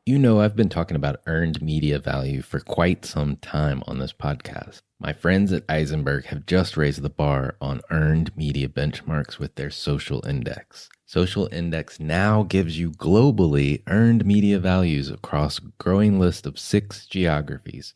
You know, I've been talking about earned media value for quite some time on this podcast. My friends at Eisenberg have just raised the bar on earned media benchmarks with their social index. Social Index now gives you globally earned media values across a growing list of 6 geographies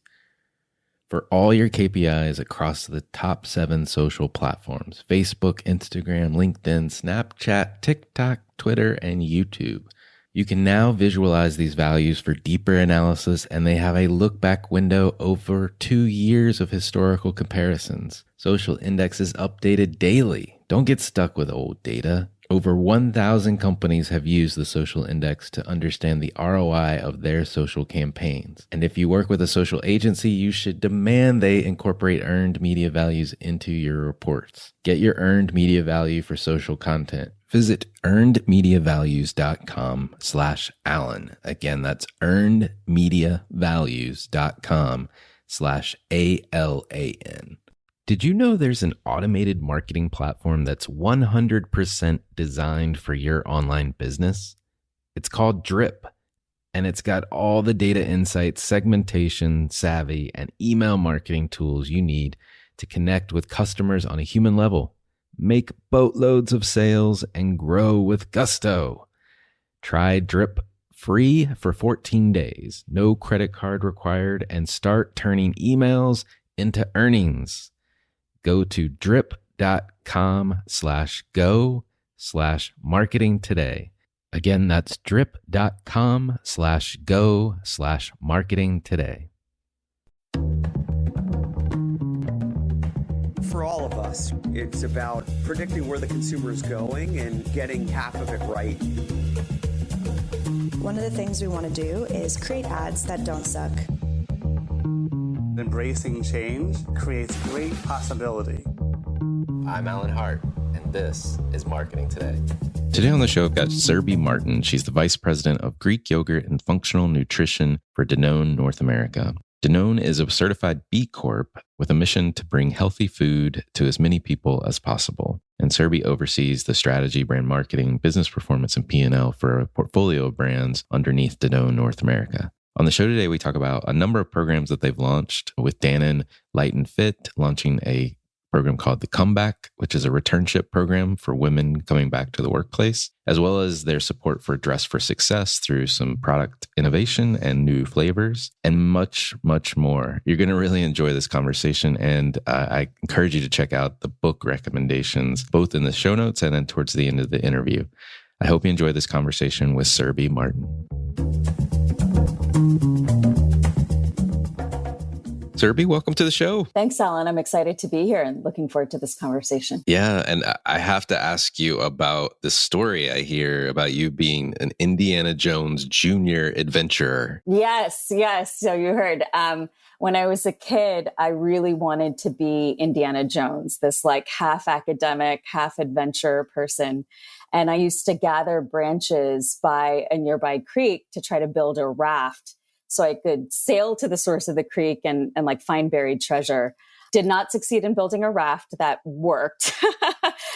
for all your KPIs across the top 7 social platforms: Facebook, Instagram, LinkedIn, Snapchat, TikTok, Twitter, and YouTube. You can now visualize these values for deeper analysis, and they have a look-back window over 2 years of historical comparisons. Social Index is updated daily. Don't get stuck with old data. Over 1,000 companies have used the Social Index to understand the ROI of their social campaigns. And if you work with a social agency, you should demand they incorporate earned media values into your reports. Get your earned media value for social content. Visit earnedmediavalues.com/Alan. Again, that's earnedmediavalues.com/ALAN. Did you know there's an automated marketing platform that's 100% designed for your online business? It's called Drip, and it's got all the data insights, segmentation, savvy, and email marketing tools you need to connect with customers on a human level, make boatloads of sales, and grow with gusto. Try Drip free for 14 days, no credit card required, and start turning emails into earnings. Go to drip.com/go/marketing today. Again, that's drip.com/go/marketing today. For all of us, it's about predicting where the consumer is going and getting half of it right. One of the things we want to do is create ads that don't suck. Embracing change creates great possibility. I'm Alan Hart, and this is Marketing Today. Today on the show, I've got Surbhi Martin. She's the Vice President of Greek Yogurt and Functional Nutrition for Danone North America. Danone is a certified B Corp with a mission to bring healthy food to as many people as possible. And Surbhi oversees the strategy, brand marketing, business performance, and P&L for a portfolio of brands underneath Danone North America. On the show today, we talk about a number of programs that they've launched with Danone Light and Fit, launching a program called The Comeback, which is a returnship program for women coming back to the workplace, as well as their support for Dress for Success through some product innovation and new flavors, and much, much more. You're going to really enjoy this conversation, and I encourage you to check out the book recommendations, both in the show notes and then towards the end of the interview. I hope you enjoy this conversation with Surbhi Martin. Surbhi, welcome to the show. Thanks, Alan. I'm excited to be here and looking forward to this conversation. Yeah, and I have to ask you about the story I hear about you being an Indiana Jones Jr. adventurer. Yes. So you heard. When I was a kid, I really wanted to be Indiana Jones, this like half academic, half adventure person. And I used to gather branches by a nearby creek to try to build a raft so I could sail to the source of the creek and like find buried treasure. Did not succeed in building a raft that worked.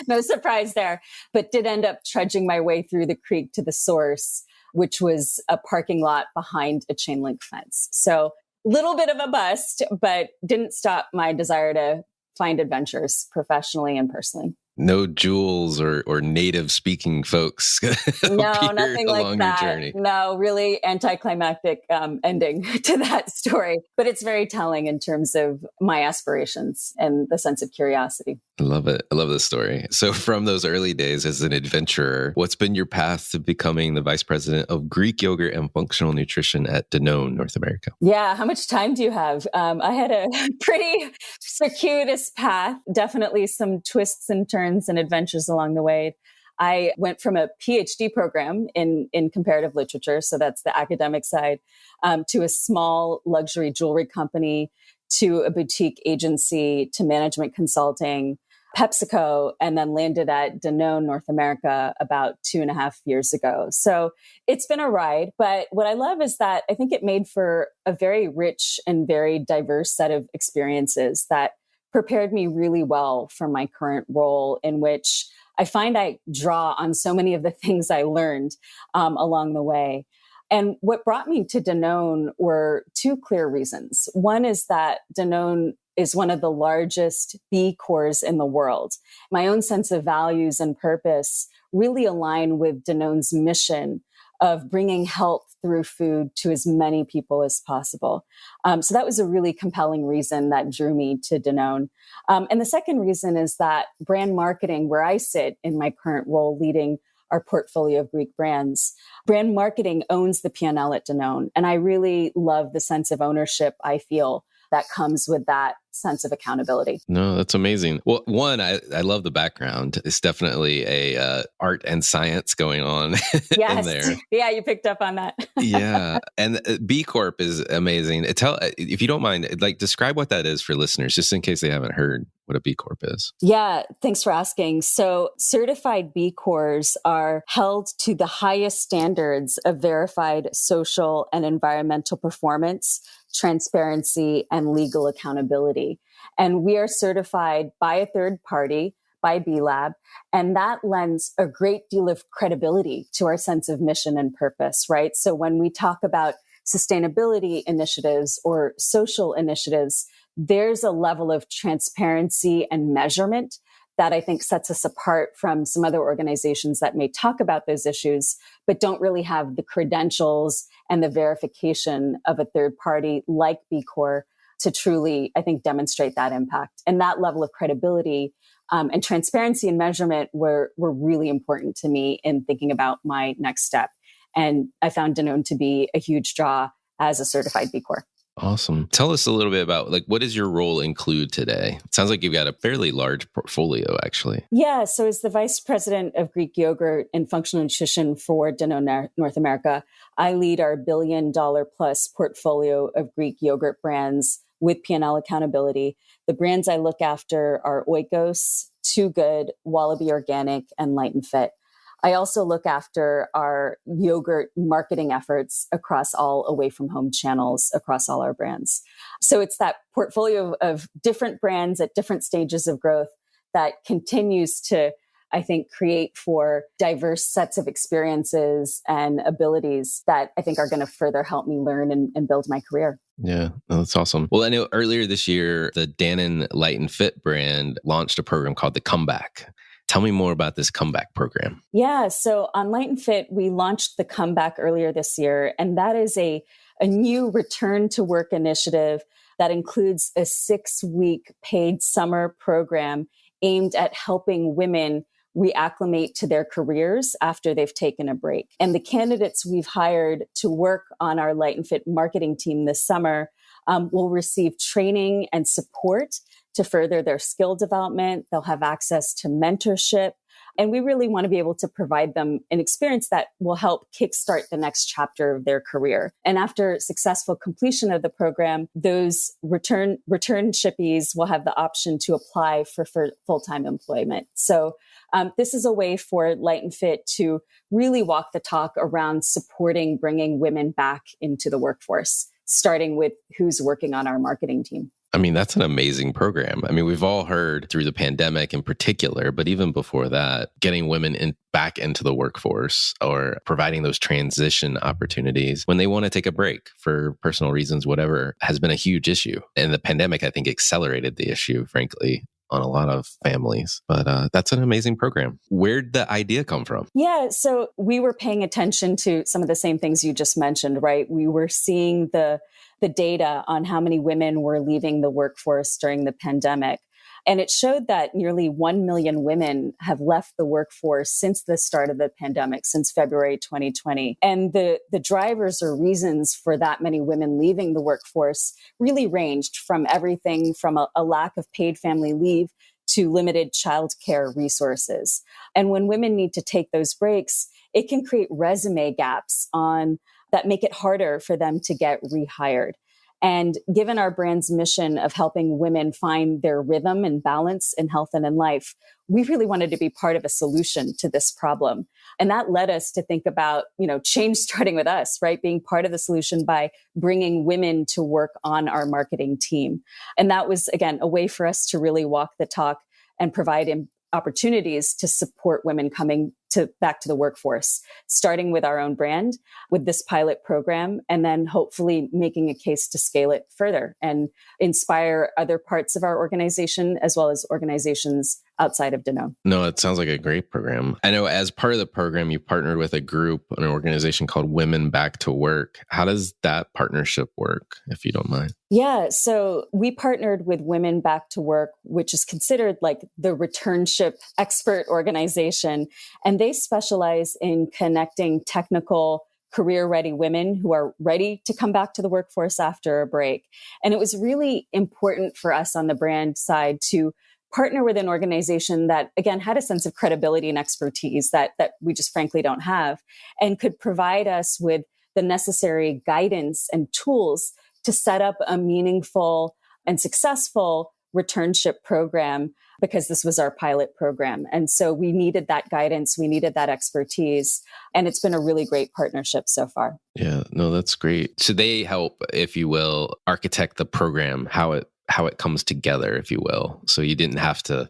No surprise there, but did end up trudging my way through the creek to the source, which was a parking lot behind a chain link fence. So a little bit of a bust, but didn't stop my desire to find adventures professionally and personally. No Jules or native speaking folks no, nothing like that. Your journey. No, really anticlimactic ending to that story. But it's very telling in terms of my aspirations and the sense of curiosity. I love it. I love this story. So from those early days as an adventurer, what's been your path to becoming the Vice President of Greek Yogurt and Functional Nutrition at Danone North America? Yeah. How much time do you have? I had a pretty circuitous path, definitely some twists and turns and adventures along the way. I went from a PhD program in comparative literature, so that's the academic side, to a small luxury jewelry company, to a boutique agency, to management consulting, PepsiCo, and then landed at Danone North America about 2.5 years ago. So it's been a ride, but what I love is that I think it made for a very rich and very diverse set of experiences that prepared me really well for my current role, in which I find I draw on so many of the things I learned along the way. And what brought me to Danone were two clear reasons. One is that Danone is one of the largest B Corps in the world. My own sense of values and purpose really align with Danone's mission of bringing health through food to as many people as possible. So that was a really compelling reason that drew me to Danone. And the second reason is that brand marketing, where I sit in my current role leading our portfolio of Greek brands, brand marketing owns the P&L at Danone. And I really love the sense of ownership I feel that comes with that sense of accountability. No, that's amazing. Well, one, I love the background. It's definitely a art and science going on Yes. in there. Yeah, you picked up on that. Yeah. And B Corp is amazing. If you don't mind, like describe what that is for listeners, just in case they haven't heard what a B Corp is. Yeah, thanks for asking. So certified B Corps are held to the highest standards of verified social and environmental performance, transparency, and legal accountability. And we are certified by a third party, by B Lab, and that lends a great deal of credibility to our sense of mission and purpose, right? So when we talk about sustainability initiatives or social initiatives, there's a level of transparency and measurement that I think sets us apart from some other organizations that may talk about those issues, but don't really have the credentials and the verification of a third party like B Corp to truly, I think, demonstrate that impact. And that level of credibility and transparency and measurement were really important to me in thinking about my next step. And I found Danone to be a huge draw as a certified B Corp. Awesome. Tell us a little bit about what does your role include today? It sounds like you've got a fairly large portfolio, actually. Yeah. So as the vice president of Greek yogurt and functional nutrition for Danone North America, I lead our $1 billion plus portfolio of Greek yogurt brands with P&L accountability. The brands I look after are Oikos, Too Good, Wallaby Organic, and Light and Fit. I also look after our yogurt marketing efforts across all away from home channels, across all our brands. So it's that portfolio of different brands at different stages of growth that continues to, I think, create for diverse sets of experiences and abilities that I think are going to further help me learn and build my career. Yeah, that's awesome. Well, I know earlier this year, the Danone Light and Fit brand launched a program called the Comeback. Tell me more about this comeback program. Yeah. So on Light and Fit, we launched the Comeback earlier this year. And that is a new return to work initiative that includes a 6-week paid summer program aimed at helping women reacclimate to their careers after they've taken a break. And the candidates we've hired to work on our Light and Fit marketing team this summer will receive training and support to further their skill development. They'll have access to mentorship. And we really want to be able to provide them an experience that will help kickstart the next chapter of their career. And after successful completion of the program, those return shippies will have the option to apply for full-time employment. So this is a way for Light and Fit to really walk the talk around supporting bringing women back into the workforce, starting with who's working on our marketing team. I mean, that's an amazing program. I mean, we've all heard through the pandemic in particular, but even before that, getting women back into the workforce or providing those transition opportunities when they want to take a break for personal reasons, whatever, has been a huge issue. And the pandemic, I think, accelerated the issue, frankly, on a lot of families. But that's an amazing program. Where'd the idea come from? Yeah, so we were paying attention to some of the same things you just mentioned, right? We were seeing the data on how many women were leaving the workforce during the pandemic. And it showed that nearly 1 million women have left the workforce since the start of the pandemic, since February 2020. And the drivers or reasons for that many women leaving the workforce really ranged from everything from a lack of paid family leave to limited childcare resources. And when women need to take those breaks, it can create resume gaps that make it harder for them to get rehired. And given our brand's mission of helping women find their rhythm and balance in health and in life, we really wanted to be part of a solution to this problem. And that led us to think about, change starting with us, right? Being part of the solution by bringing women to work on our marketing team. And that was, again, a way for us to really walk the talk and provide opportunities to support women coming back to the workforce, starting with our own brand, with this pilot program, and then hopefully making a case to scale it further and inspire other parts of our organization as well as organizations outside of Danone. No, it sounds like a great program. I know as part of the program, you partnered with a group, an organization called Women Back to Work. How does that partnership work, if you don't mind? Yeah, so we partnered with Women Back to Work, which is considered like the returnship expert organization. And they specialize in connecting technical, career-ready women who are ready to come back to the workforce after a break. And it was really important for us on the brand side to partner with an organization that, again, had a sense of credibility and expertise that we just frankly don't have, and could provide us with the necessary guidance and tools to set up a meaningful and successful returnship program, because this was our pilot program. And so we needed that guidance, we needed that expertise, and it's been a really great partnership so far. Yeah, no, that's great. So they help, if you will, architect the program, how it comes together, if you will. So you didn't have to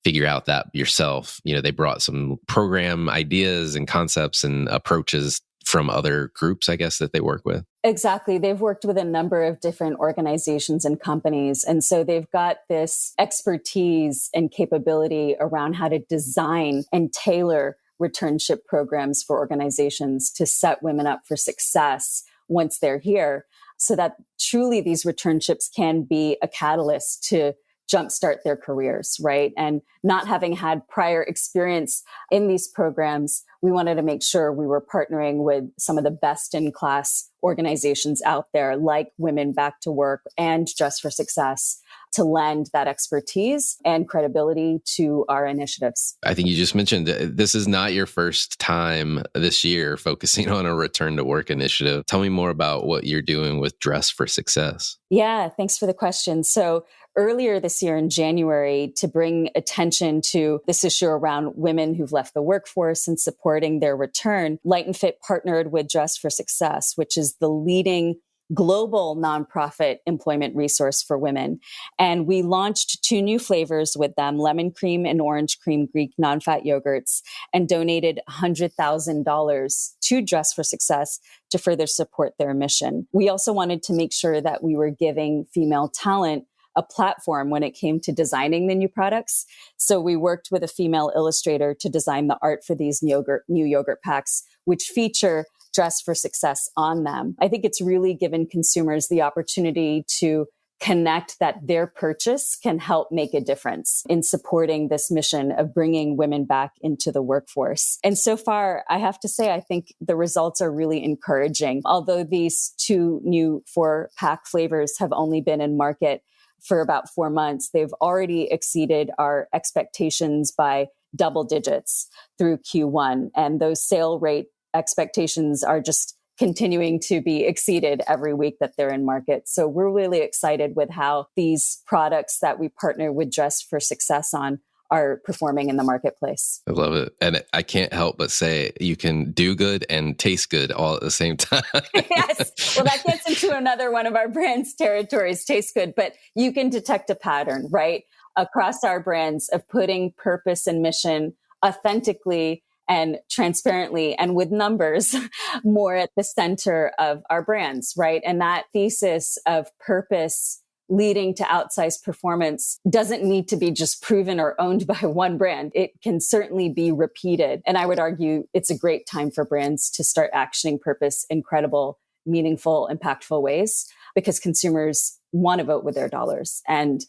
figure out that yourself. You know, they brought some program ideas and concepts and approaches from other groups, I guess, that they work with. Exactly. They've worked with a number of different organizations and companies. And so they've got this expertise and capability around how to design and tailor returnship programs for organizations to set women up for success once they're here, so that truly these returnships can be a catalyst to jumpstart their careers, right? And not having had prior experience in these programs, we wanted to make sure we were partnering with some of the best in class organizations out there, like Women Back to Work and Dress for Success, to lend that expertise and credibility to our initiatives. I think you just mentioned this is not your first time this year focusing on a return to work initiative. Tell me more about what you're doing with Dress for Success. Yeah, thanks for the question. So earlier this year in January, to bring attention to this issue around women who've left the workforce and supporting their return, Light and Fit partnered with Dress for Success, which is the leading global nonprofit employment resource for women. And we launched 2 new flavors with them, lemon cream and orange cream Greek non-fat yogurts, and donated $100,000 to Dress for Success to further support their mission. We also wanted to make sure that we were giving female talent a platform when it came to designing the new products. So we worked with a female illustrator to design the art for these new yogurt packs, which feature Dress for Success on them. I think it's really given consumers the opportunity to connect that their purchase can help make a difference in supporting this mission of bringing women back into the workforce. And so far, I have to say, I think the results are really encouraging. Although these 2 new 4-pack flavors have only been in market for about 4 months, they've already exceeded our expectations by double digits through Q1. And those sale rate expectations are just continuing to be exceeded every week that they're in market. So we're really excited with how these products that we partner with Dress for Success on are performing in the marketplace. I love it. And I can't help but say you can do good and taste good all at the same time. Yes. Well, that gets into another one of our brand's territories, taste good, but you can detect a pattern, right? Across our brands of putting purpose and mission authentically and transparently and with numbers more at the center of our brands, right? And that thesis of purpose leading to outsized performance doesn't need to be just proven or owned by one brand. It can certainly be repeated. And I would argue it's a great time for brands to start actioning purpose in credible, meaningful, impactful ways, because consumers want to vote with their dollars. And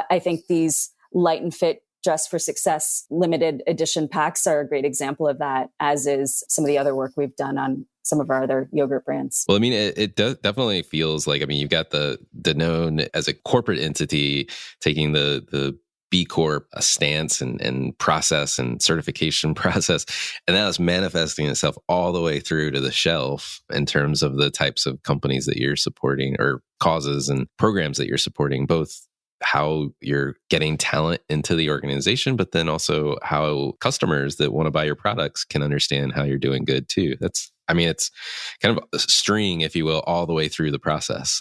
I think these Light and Fit Dress for Success limited edition packs are a great example of that, as is some of the other work we've done on some of our other yogurt brands. Well, I mean, it definitely feels like, I mean, you've got the Danone as a corporate entity taking the B Corp stance and process and certification process. And that is manifesting itself all the way through to the shelf in terms of the types of companies that you're supporting or causes and programs that you're supporting, both how you're getting talent into the organization, but then also how customers that want to buy your products can understand how you're doing good too. That's I mean, it's kind of a string, if you will, all the way through the process.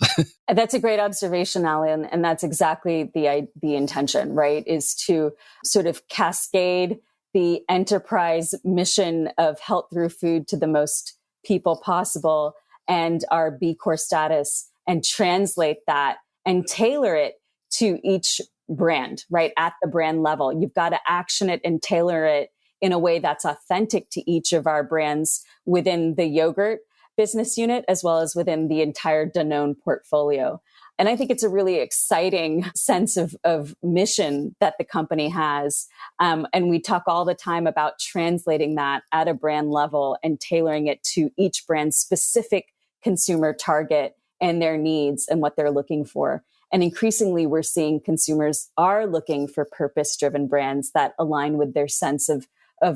That's a great observation, Alan. And that's exactly the intention, right? Is to sort of cascade the enterprise mission of health through food to the most people possible and our B Corp status, and translate that and tailor it to each brand, right? At the brand level. You've got to action it and tailor it in a way that's authentic to each of our brands within the yogurt business unit, as well as within the entire Danone portfolio. And I think it's a really exciting sense of mission that the company has. And we talk all the time about translating that at a brand level and tailoring it to each brand's specific consumer target and their needs and what they're looking for. And increasingly, we're seeing consumers are looking for purpose-driven brands that align with their sense of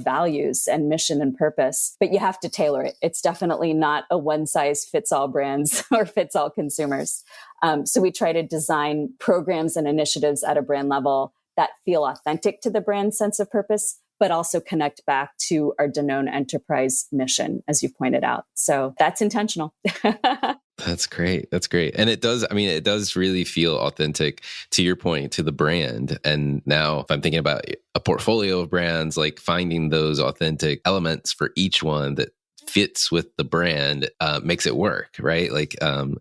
values and mission and purpose. But you have to tailor it. It's definitely not a one-size-fits-all brands or fits-all consumers. So we try to design programs and initiatives at a brand level that feel authentic to the brand's sense of purpose, but also connect back to our Danone enterprise mission, as you pointed out. So that's intentional. That's great. That's great. And it does really feel authentic, to your point, to the brand. And now if I'm thinking about a portfolio of brands, like finding those authentic elements for each one that fits with the brand makes it work, right? Like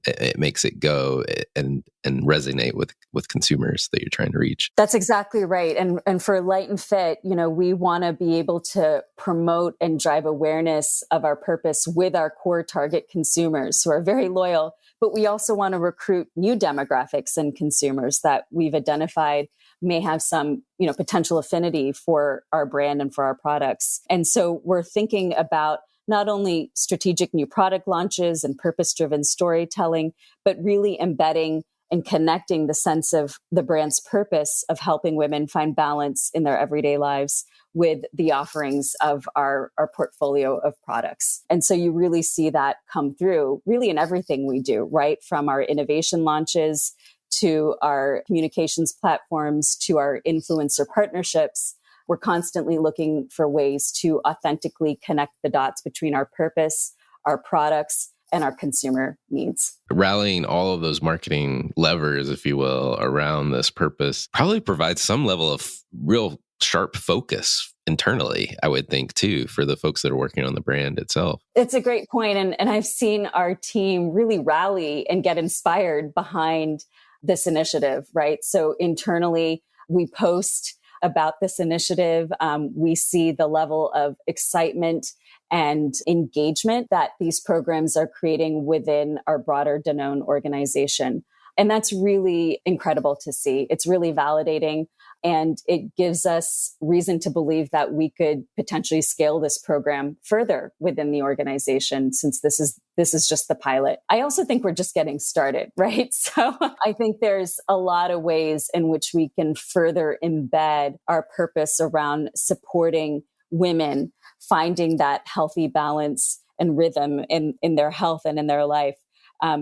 it makes it go and resonate with consumers that you're trying to reach. That's exactly right. And for Light and Fit, we want to be able to promote and drive awareness of our purpose with our core target consumers who are very loyal, but we also want to recruit new demographics and consumers that we've identified may have some, potential affinity for our brand and for our products. And so we're thinking about not only strategic new product launches and purpose-driven storytelling, but really embedding and connecting the sense of the brand's purpose of helping women find balance in their everyday lives with the offerings of our portfolio of products. And so you really see that come through really in everything we do, right? From our innovation launches to our communications platforms to our influencer partnerships. We're constantly looking for ways to authentically connect the dots between our purpose, our products, and our consumer needs. Rallying all of those marketing levers, if you will, around this purpose probably provides some level of real sharp focus internally, I would think, too, for the folks that are working on the brand itself. It's a great point. And I've seen our team really rally and get inspired behind this initiative, right? So internally, we post about this initiative. We see the level of excitement and engagement that these programs are creating within our broader Danone organization. And that's really incredible to see. It's really validating. And it gives us reason to believe that we could potentially scale this program further within the organization, since this is just the pilot. I also think we're just getting started, right? So I think there's a lot of ways in which we can further embed our purpose around supporting women, finding that healthy balance and rhythm in their health and in their life.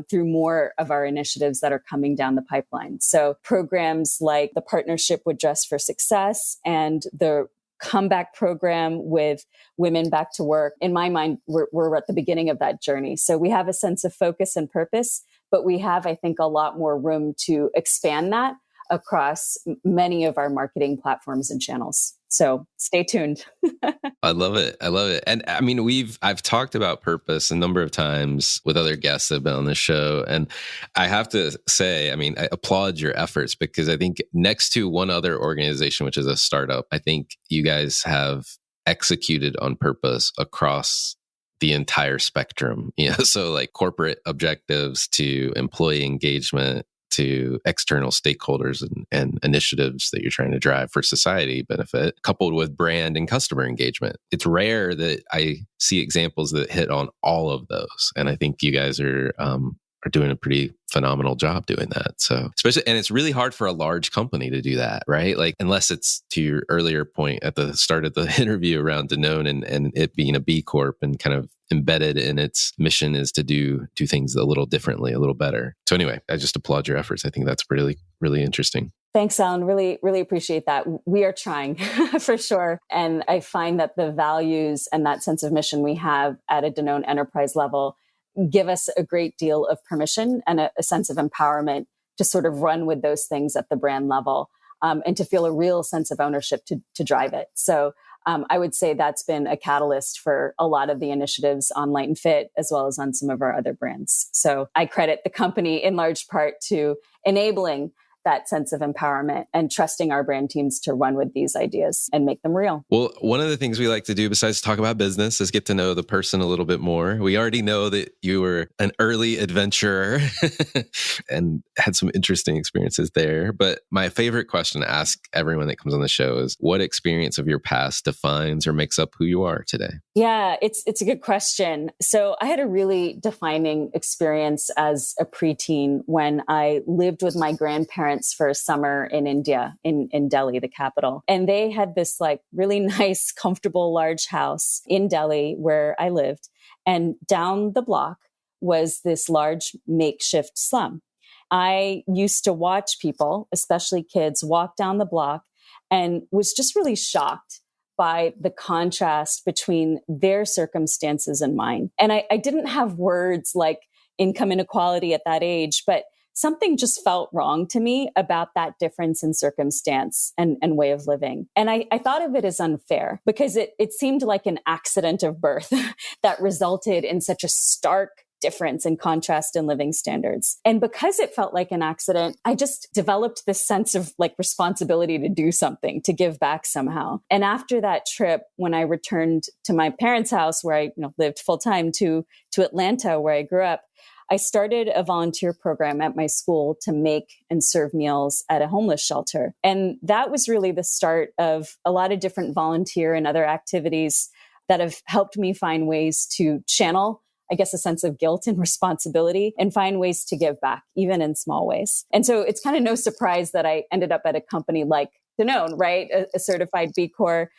Through more of our initiatives that are coming down the pipeline. So programs like the partnership with Dress for Success and the comeback program with Women Back to Work, in my mind, we're at the beginning of that journey. So we have a sense of focus and purpose, but we have, I think, a lot more room to expand that across many of our marketing platforms and channels. So stay tuned. I love it. I love it. And I mean, I've talked about purpose a number of times with other guests that have been on the show. And I have to say, I mean, I applaud your efforts, because I think next to one other organization, which is a startup, I think you guys have executed on purpose across the entire spectrum. So like corporate objectives to employee engagement, to external stakeholders and initiatives that you're trying to drive for society benefit, coupled with brand and customer engagement. It's rare that I see examples that hit on all of those. And I think you guys are doing a pretty phenomenal job doing that. So and it's really hard for a large company to do that, right? Like, unless it's to your earlier point at the start of the interview around Danone and it being a B Corp and kind of embedded in its mission is to do things a little differently, a little better. So anyway, I just applaud your efforts. I think that's really, really interesting. Thanks, Alan. Really, really appreciate that. We are trying for sure. And I find that the values and that sense of mission we have at a Danone enterprise level give us a great deal of permission and a sense of empowerment to sort of run with those things at the brand level, and to feel a real sense of ownership to drive it. So I would say that's been a catalyst for a lot of the initiatives on Light and Fit, as well as on some of our other brands. So I credit the company in large part to enabling that sense of empowerment and trusting our brand teams to run with these ideas and make them real. Well, one of the things we like to do besides talk about business is get to know the person a little bit more. We already know that you were an early adventurer and had some interesting experiences there. But my favorite question to ask everyone that comes on the show is, what experience of your past defines or makes up who you are today? Yeah, it's a good question. So I had a really defining experience as a preteen when I lived with my grandparents for a summer in India, in Delhi, the capital. And they had this like really nice, comfortable, large house in Delhi where I lived. And down the block was this large makeshift slum. I used to watch people, especially kids, walk down the block and was just really shocked by the contrast between their circumstances and mine. And I didn't have words like income inequality at that age, but something just felt wrong to me about that difference in circumstance and way of living. And I thought of it as unfair because it seemed like an accident of birth that resulted in such a stark difference in contrast in living standards. And because it felt like an accident, I just developed this sense of like responsibility to do something, to give back somehow. And after that trip, when I returned to my parents' house where I lived full time to Atlanta, where I grew up, I started a volunteer program at my school to make and serve meals at a homeless shelter. And that was really the start of a lot of different volunteer and other activities that have helped me find ways to channel, I guess, a sense of guilt and responsibility and find ways to give back, even in small ways. And so it's kind of no surprise that I ended up at a company like Danone, right? A certified B Corp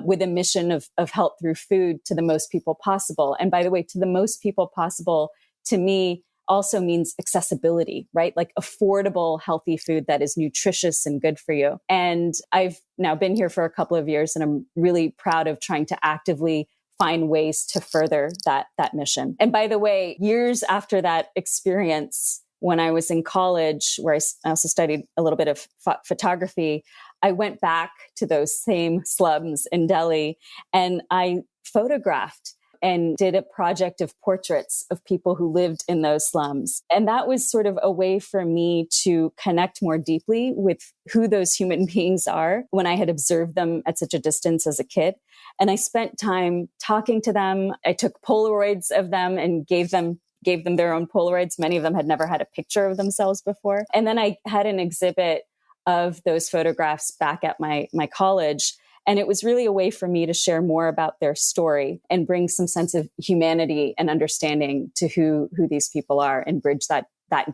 with a mission of help through food to the most people possible. And by the way, to the most people possible, to me, also means accessibility, right? Like affordable, healthy food that is nutritious and good for you. And I've now been here for a couple of years, and I'm really proud of trying to actively find ways to further that mission. And by the way, years after that experience, when I was in college, where I also studied a little bit of photography, I went back to those same slums in Delhi and I photographed and did a project of portraits of people who lived in those slums. And that was sort of a way for me to connect more deeply with who those human beings are when I had observed them at such a distance as a kid. And I spent time talking to them. I took Polaroids of them and gave them their own Polaroids. Many of them had never had a picture of themselves before. And then I had an exhibit of those photographs back at my college. And it was really a way for me to share more about their story and bring some sense of humanity and understanding to who these people are and bridge that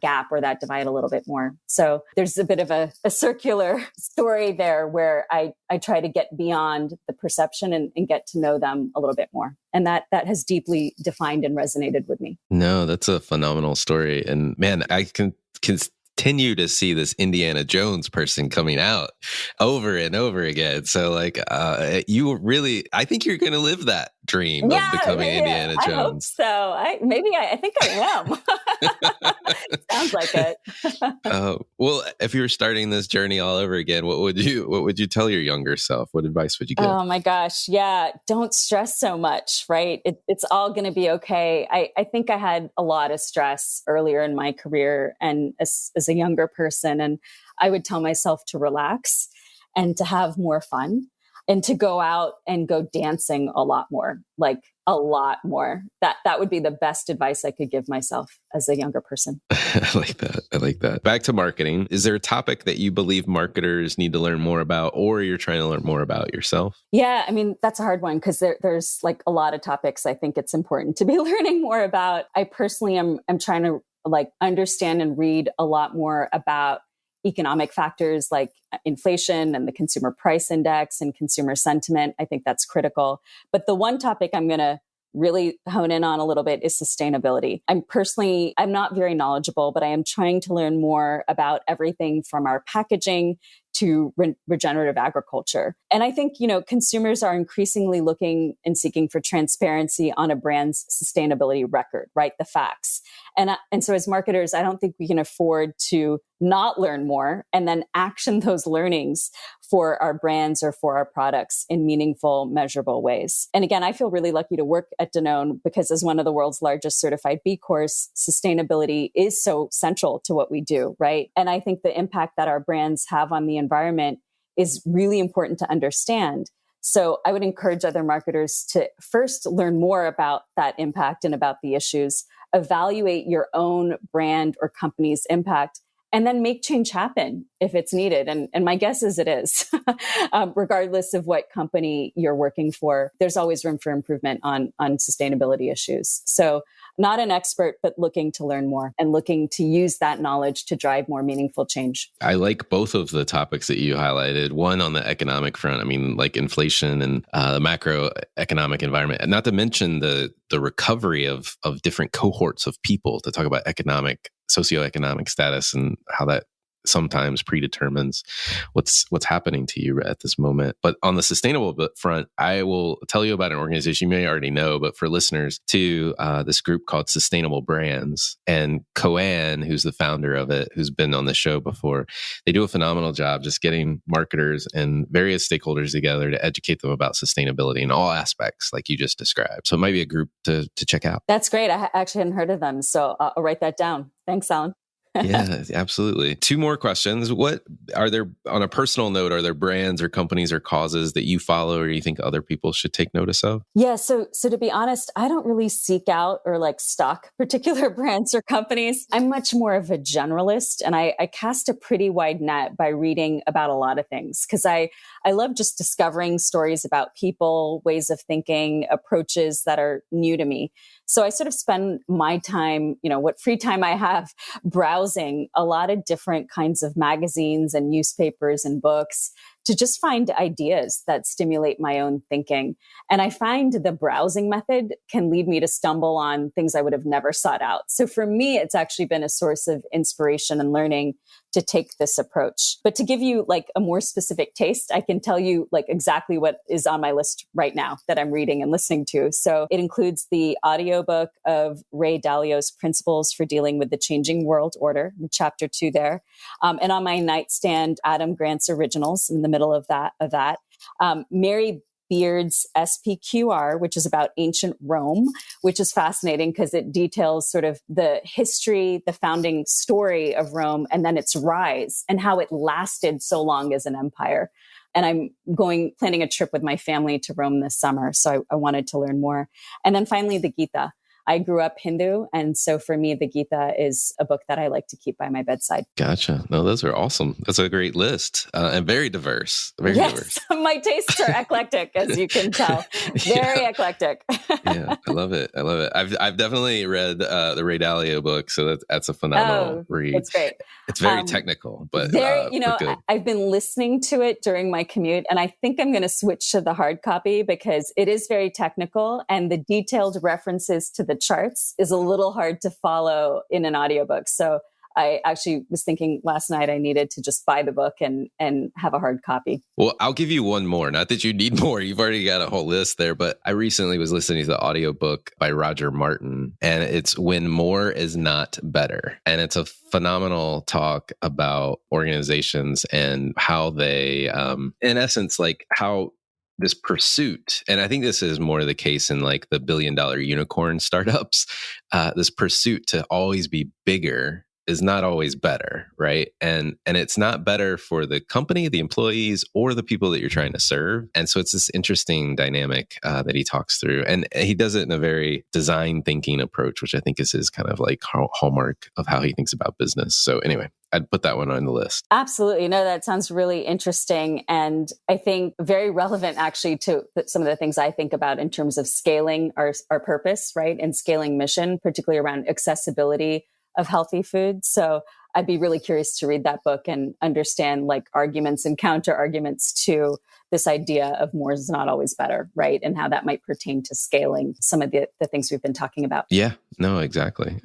gap or that divide a little bit more. So there's a bit of a circular story there where I try to get beyond the perception and get to know them a little bit more. And that has deeply defined and resonated with me. No, that's a phenomenal story. And man, I can continue to see this Indiana Jones person coming out over and over again. So like, you really, I think you're going to live that dream of becoming Indiana Jones. I hope so. I think I am. Sounds like it. Well, if you were starting this journey all over again, what would you tell your younger self? What advice would you give? Oh my gosh. Yeah. Don't stress so much, right? It's all going to be okay. I think I had a lot of stress earlier in my career and as a younger person. And I would tell myself to relax and to have more fun and to go out and go dancing a lot more, like a lot more. That would be the best advice I could give myself as a younger person. I like that. Back to marketing. Is there a topic that you believe marketers need to learn more about, or you're trying to learn more about yourself? Yeah, I mean, that's a hard one because there's like a lot of topics I think it's important to be learning more about. I personally am trying to like understand and read a lot more about economic factors like inflation and the consumer price index and consumer sentiment. I think that's critical. But the one topic I'm going to really hone in on a little bit is sustainability. I'm not very knowledgeable, but I am trying to learn more about everything from our packaging to regenerative agriculture. And I think, consumers are increasingly looking and seeking for transparency on a brand's sustainability record, right? The facts. And so as marketers, I don't think we can afford to not learn more and then action those learnings for our brands or for our products in meaningful, measurable ways. And again, I feel really lucky to work at Danone because as one of the world's largest certified B Corps, sustainability is so central to what we do, right? And I think the impact that our brands have on the environment is really important to understand. So I would encourage other marketers to first learn more about that impact and about the issues, evaluate your own brand or company's impact, and then make change happen if it's needed. And my guess is it is. Regardless of what company you're working for, there's always room for improvement on sustainability issues. So not an expert, but looking to learn more and looking to use that knowledge to drive more meaningful change. I like both of the topics that you highlighted. One on the economic front, I mean, like inflation and the macroeconomic environment, and not to mention the recovery of different cohorts of people to talk about socioeconomic status and how that sometimes predetermines what's happening to you at this moment. But on the sustainable front, I will tell you about an organization you may already know, but for listeners to this group called Sustainable Brands, and Coanne, who's the founder of it, who's been on the show before, they do a phenomenal job just getting marketers and various stakeholders together to educate them about sustainability in all aspects like you just described. So it might be a group to check out. That's great. I actually hadn't heard of them, so I'll write that down. Thanks, Alan. Yeah, absolutely. Two more questions. What are there, on a personal note, are there brands or companies or causes that you follow or you think other people should take notice of? Yeah. So to be honest, I don't really seek out or stalk particular brands or companies. I'm much more of a generalist, and I cast a pretty wide net by reading about a lot of things because I love just discovering stories about people, ways of thinking, approaches that are new to me. So I sort of spend my time, what free time I have, browsing a lot of different kinds of magazines and newspapers and books to just find ideas that stimulate my own thinking. And I find the browsing method can lead me to stumble on things I would have never sought out. So for me, it's actually been a source of inspiration and learning to take this approach. But to give you a more specific taste, I can tell you exactly what is on my list right now that I'm reading and listening to. So it includes the audiobook of Ray Dalio's Principles for Dealing with the Changing World Order, chapter 2 there. And on my nightstand, Adam Grant's originals in the middle of that. Mary Beard's SPQR, which is about ancient Rome, which is fascinating because it details sort of the history, the founding story of Rome, and then its rise and how it lasted so long as an empire. And I'm planning a trip with my family to Rome this summer. So I wanted to learn more. And then finally, the Gita. I grew up Hindu. And so for me, the Gita is a book that I like to keep by my bedside. Gotcha. No, those are awesome. That's a great list and very diverse. Very diverse. My tastes are eclectic, as you can tell. Very eclectic. Yeah, I love it. I've definitely read the Ray Dalio book, so that's a phenomenal read. It's great. It's very technical, but I've been listening to it during my commute, and I think I'm going to switch to the hard copy because it is very technical, and the detailed references to the charts is a little hard to follow in an audiobook. So I actually was thinking last night I needed to just buy the book and have a hard copy. Well, I'll give you one more. Not that you need more. You've already got a whole list there. But I recently was listening to the audiobook by Roger Martin, and it's When More Is Not Better. And it's a phenomenal talk about organizations and how they, in essence, how this pursuit, and I think this is more the case in the $1 billion unicorn startups, this pursuit to always be bigger is not always better, right? And it's not better for the company, the employees, or the people that you're trying to serve. And so it's this interesting dynamic that he talks through. And he does it in a very design thinking approach, which I think is his kind of hallmark of how he thinks about business. So anyway, I'd put that one on the list. Absolutely. No, that sounds really interesting. And I think very relevant actually to some of the things I think about in terms of scaling our purpose, right? And scaling mission, particularly around accessibility, of healthy food. So I'd be really curious to read that book and understand like arguments and counter arguments to this idea of more is not always better, right? And how that might pertain to scaling some of the things we've been talking about. Yeah, no, exactly.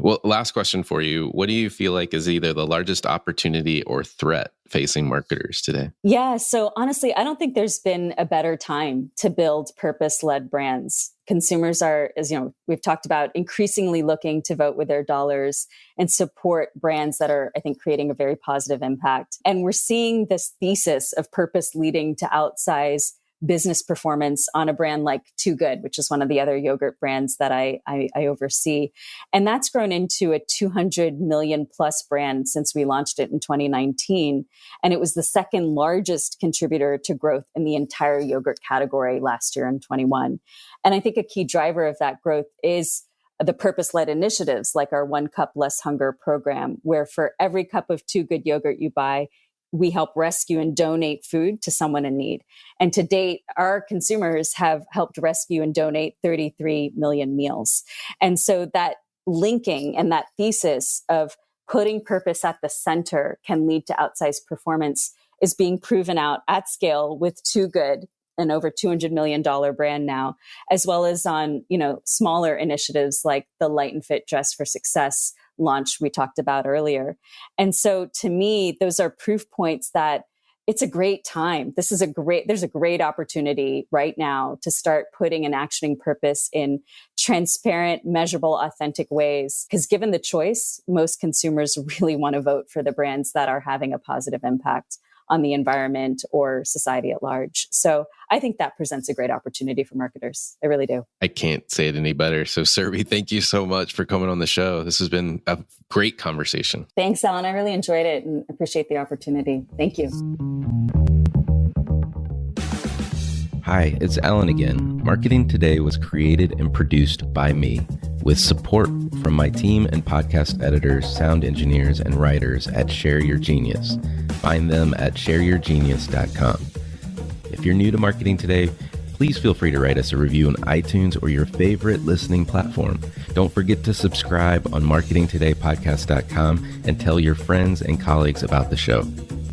Well, last question for you. What do you feel like is either the largest opportunity or threat facing marketers today? Yeah, so honestly, I don't think there's been a better time to build purpose-led brands. Consumers are, as you know, we've talked about, increasingly looking to vote with their dollars and support brands that are, I think, creating a very positive impact. And we're seeing this thesis of purpose leading to outsize business performance on a brand like Too Good, which is one of the other yogurt brands that I oversee. And that's grown into a 200 million plus brand since we launched it in 2019. And it was the second largest contributor to growth in the entire yogurt category last year in 21. And I think a key driver of that growth is the purpose-led initiatives like our 1 Cup Less Hunger program, where for every cup of Too Good yogurt you buy, we help rescue and donate food to someone in need. And to date, our consumers have helped rescue and donate 33 million meals. And so that linking and that thesis of putting purpose at the center can lead to outsized performance is being proven out at scale with Too Good, an over $200 million brand now, as well as on, smaller initiatives like the Light and Fit Dress for Success launch we talked about earlier. And so to me, those are proof points that it's a great time. There's a great opportunity right now to start putting and actioning purpose in transparent, measurable, authentic ways. Because given the choice, most consumers really want to vote for the brands that are having a positive impact on the environment or society at large. So I think that presents a great opportunity for marketers. I really do. I can't say it any better. So Surbhi, thank you so much for coming on the show. This has been a great conversation. Thanks, Alan. I really enjoyed it and appreciate the opportunity. Thank you. Hi, it's Alan again. Marketing Today was created and produced by me with support from my team and podcast editors, sound engineers, and writers at Share Your Genius. Find them at shareyourgenius.com. If you're new to Marketing Today, please feel free to write us a review on iTunes or your favorite listening platform. Don't forget to subscribe on marketingtodaypodcast.com and tell your friends and colleagues about the show.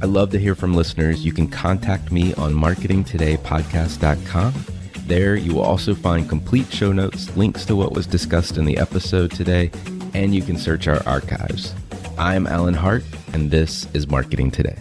I love to hear from listeners. You can contact me on marketingtodaypodcast.com. There, you will also find complete show notes, links to what was discussed in the episode today, and you can search our archives. I'm Alan Hart, and this is Marketing Today.